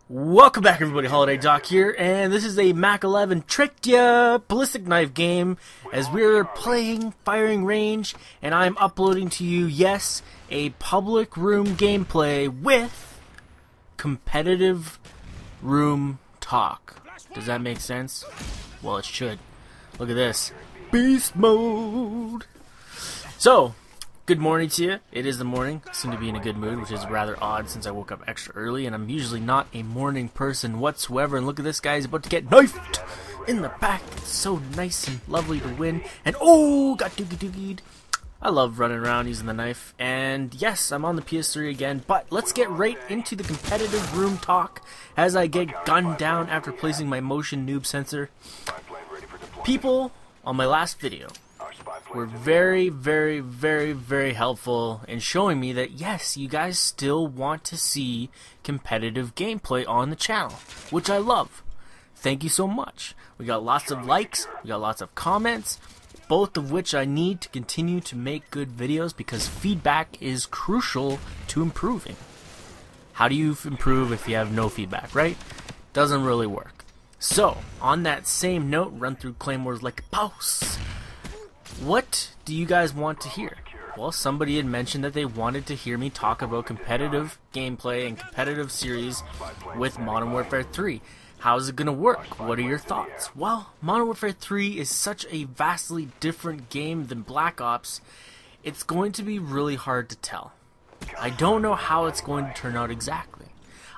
Welcome back, everybody. Holiday Doc here, and this is a Mac 11 Tricked Ya ballistic knife game as we're playing Firing Range, and I'm uploading to you, yes, a public room gameplay with competitive room talk. Does that make sense? Well, it should. Look at this. Beast mode! So, good morning to you. It is the morning. I seem to be in a good mood, which is rather odd since I woke up extra early, and I'm usually not a morning person whatsoever. And look at this guy, he's about to get knifed in the back. It's so nice and lovely to win. And oh, got doogie-doogied. I love running around using the knife. And yes, I'm on the PS3 again, but let's get right into the competitive room talk as I get gunned down after placing my motion noob sensor. People on my last video were very, very, very, very helpful in showing me that yes, you guys still want to see competitive gameplay on the channel, which I love. Thank you so much. We got lots of likes, we got lots of comments, both of which I need to continue to make good videos because feedback is crucial to improving. How do you improve if you have no feedback, right? Doesn't really work. So, on that same note, run through claymores like a boss. What do you guys want to hear? Well, somebody had mentioned that they wanted to hear me talk about competitive gameplay and competitive series with Modern Warfare 3. How's it going to work? What are your thoughts? Well, Modern Warfare 3 is such a vastly different game than Black Ops, it's going to be really hard to tell. I don't know how it's going to turn out exactly.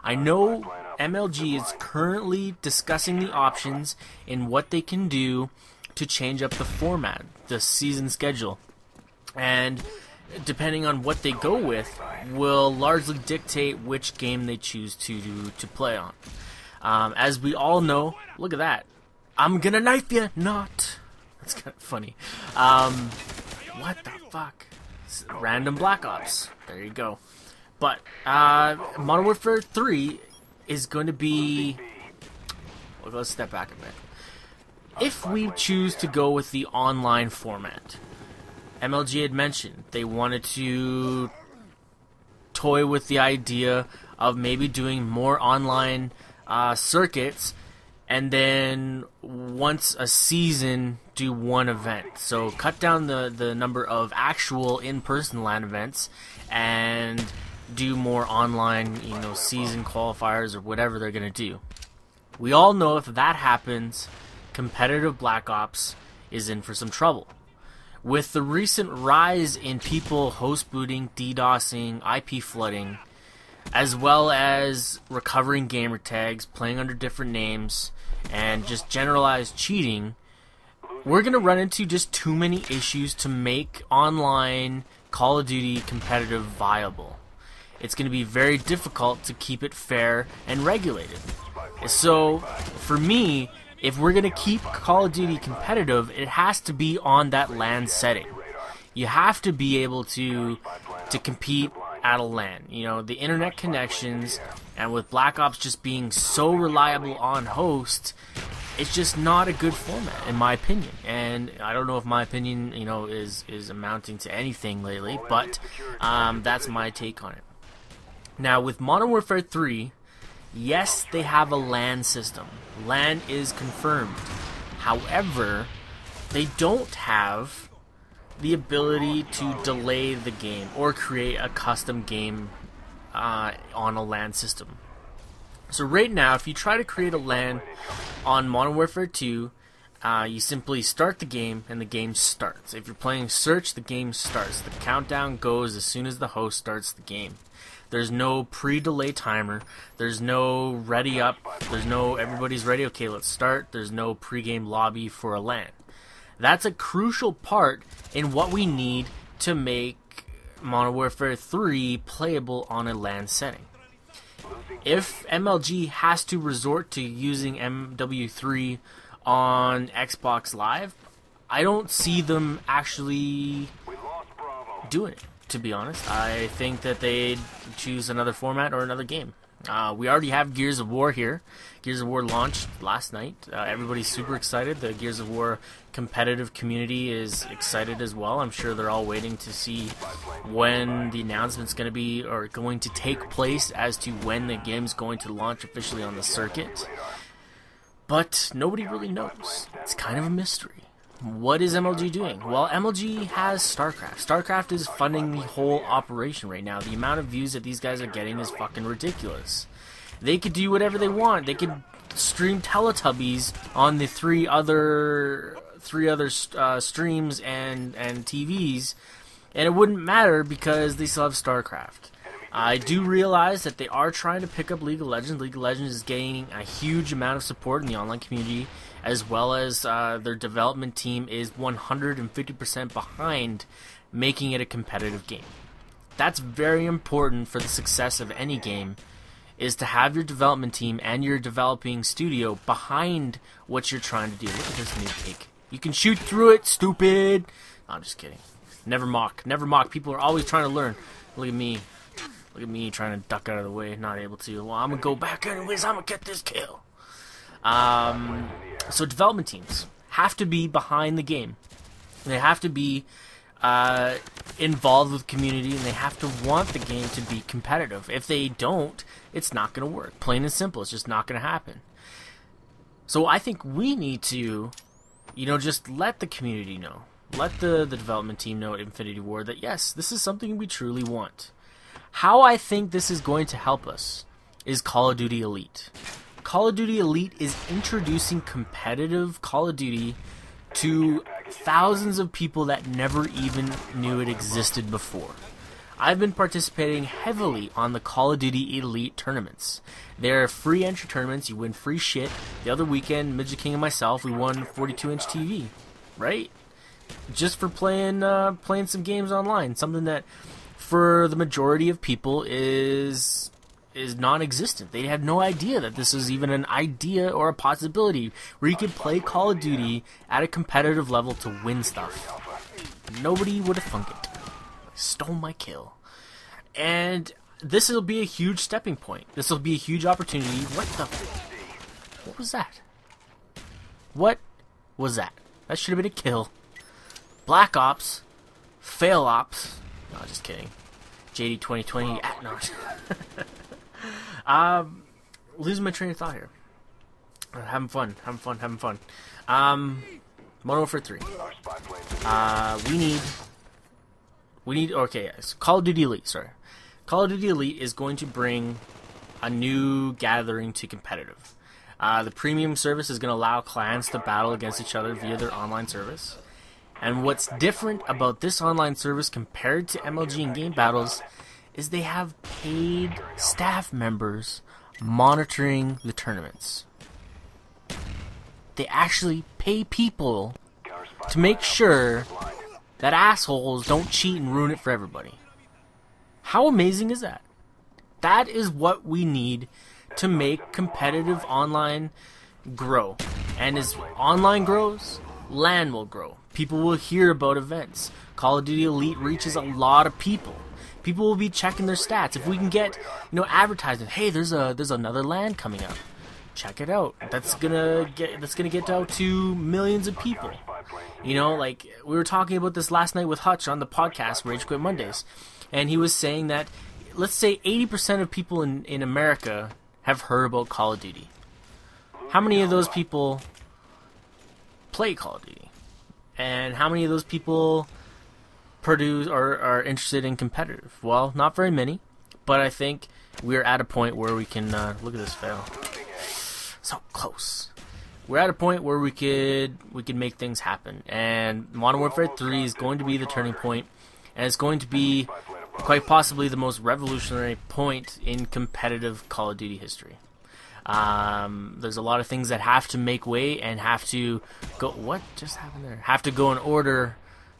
I know MLG is currently discussing the options in what they can do to change up the format, the season schedule, and depending on what they go with will largely dictate which game they choose to play on. As we all know, look at that, I'm gonna knife you, not. That's kind of funny. What the fuck? Random Black Ops. There you go. But Modern Warfare 3 is going to be. Well, let's step back a bit. If we choose to go with the online format, MLG had mentioned they wanted to toy with the idea of maybe doing more online circuits, and then once a season do one event. So cut down the number of actual in-person LAN events and do more online, season qualifiers or whatever they're going to do. We all know if that happens, competitive Black Ops is in for some trouble. With the recent rise in people host booting, DDoSing, IP flooding, as well as recovering gamer tags, playing under different names, and just generalized cheating, we're going to run into just too many issues to make online Call of Duty competitive viable. It's going to be very difficult to keep it fair and regulated. So, for me, if we're going to keep Call of Duty competitive, it has to be on that LAN setting. You have to be able to compete at a LAN. The internet connections, and with Black Ops just being so reliable on host, it's just not a good format, in my opinion. And I don't know if my opinion, is amounting to anything lately, but that's my take on it. Now, with Modern Warfare 3, yes, they have a LAN system. LAN is confirmed. However, they don't have the ability to delay the game or create a custom game on a LAN system. So right now, if you try to create a LAN on Modern Warfare 2, you simply start the game and the game starts. If you're playing Search, the game starts. The countdown goes as soon as the host starts the game. There's no pre-delay timer. There's no ready up. There's no everybody's ready. Okay, let's start. There's no pre-game lobby for a LAN. That's a crucial part in what we need to make Modern Warfare 3 playable on a LAN setting. If MLG has to resort to using MW3 on Xbox Live, I don't see them actually doing it. To be honest, I think that they'd choose another format or another game. We already have Gears of War here. Gears of War launched last night. Everybody's super excited. The Gears of War competitive community is excited as well. I'm sure they're all waiting to see when the announcement's going to be or going to take place as to when the game's going to launch officially on the circuit. But nobody really knows. It's kind of a mystery. What is MLG doing? Well, MLG has StarCraft. StarCraft is funding the whole operation right now. The amount of views that these guys are getting is fucking ridiculous. They could do whatever they want. They could stream Teletubbies on the three other streams and TVs, and it wouldn't matter because they still have StarCraft. I do realize that they are trying to pick up League of Legends. League of Legends is gaining a huge amount of support in the online community, as well as their development team is 150% behind making it a competitive game. That's very important for the success of any game, is to have your development team and your developing studio behind what you're trying to do. Look at this new pig. You can shoot through it, stupid! No, I'm just kidding. Never mock. Never mock. People are always trying to learn. Look at me. Look at me trying to duck out of the way, not able to. Well, I'm going to go back anyways. I'm going to get this kill. So development teams have to be behind the game. They have to be involved with community, and they have to want the game to be competitive. If they don't, it's not going to work. Plain and simple. It's just not going to happen. So I think we need to, just let the community know. Let the development team know at Infinity Ward that, yes, this is something we truly want. How I think this is going to help us is Call of Duty Elite. Call of Duty Elite is introducing competitive Call of Duty to thousands of people that never even knew it existed before. I've been participating heavily on the Call of Duty Elite tournaments. They're free entry tournaments. You win free shit. The other weekend, Midget King and myself, we won 42-inch TV, right? Just for playing some games online. Something that, for the majority of people, is non-existent. They had no idea that this is even an idea or a possibility where you could play Call of Duty at a competitive level to win stuff. Nobody would have thunk it. Stole my kill. And this will be a huge stepping point. This will be a huge opportunity. What was that? What was that? That should have been a kill. Black Ops. Fail Ops. No, just kidding. JD 2020. No. Losing my train of thought here. Having fun. Modern Warfare 3. Okay, yes. Call of Duty Elite, sorry. Call of Duty Elite is going to bring a new gathering to competitive. The premium service is going to allow clans to battle against each other via their online service. And what's different about this online service compared to MLG and game battles is they have paid staff members monitoring the tournaments. They actually pay people to make sure that assholes don't cheat and ruin it for everybody. How amazing is that? That is what we need to make competitive online grow. And as online grows, LAN will grow. People will hear about events. Call of Duty Elite reaches a lot of people. People will be checking their stats. If we can get, advertising, hey, there's another LAN coming up. Check it out. That's gonna get out to millions of people. Like we were talking about this last night with Hutch on the podcast Rage Quit Mondays, and he was saying that, let's say 80% of people in America have heard about Call of Duty. How many of those people play Call of Duty? And how many of those people produce or are interested in competitive? Well, not very many, but I think we're at a point where we can look at this fail. So close. We're at a point where we could make things happen, and Modern Warfare 3 is going to be the turning point, and it's going to be quite possibly the most revolutionary point in competitive Call of Duty history. There's a lot of things that have to make way and have to go. What just happened there? Have to go in order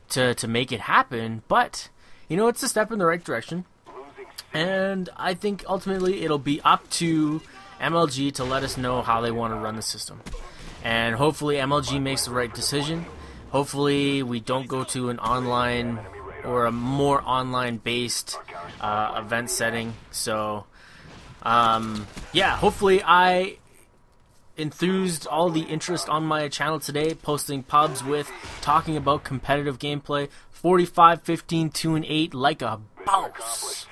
to make it happen, but it's a step in the right direction, and I think ultimately it'll be up to MLG to let us know how they want to run the system. And hopefully MLG makes the right decision. Hopefully we don't go to an online or a more online based event setting. So Yeah, hopefully I enthused all the interest on my channel today, posting pubs with talking about competitive gameplay. 45, 15, 2, and 8 like a boss.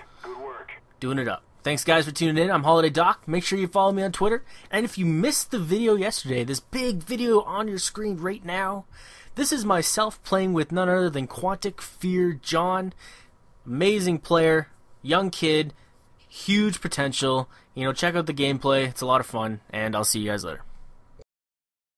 Doing it up. Thanks guys for tuning in. I'm Holiday Doc. Make sure you follow me on Twitter. And if you missed the video yesterday, this big video on your screen right now, this is myself playing with none other than Quantic Fear John. Amazing player, young kid, huge potential. You know, check out the gameplay. It's a lot of fun, and I'll see you guys later.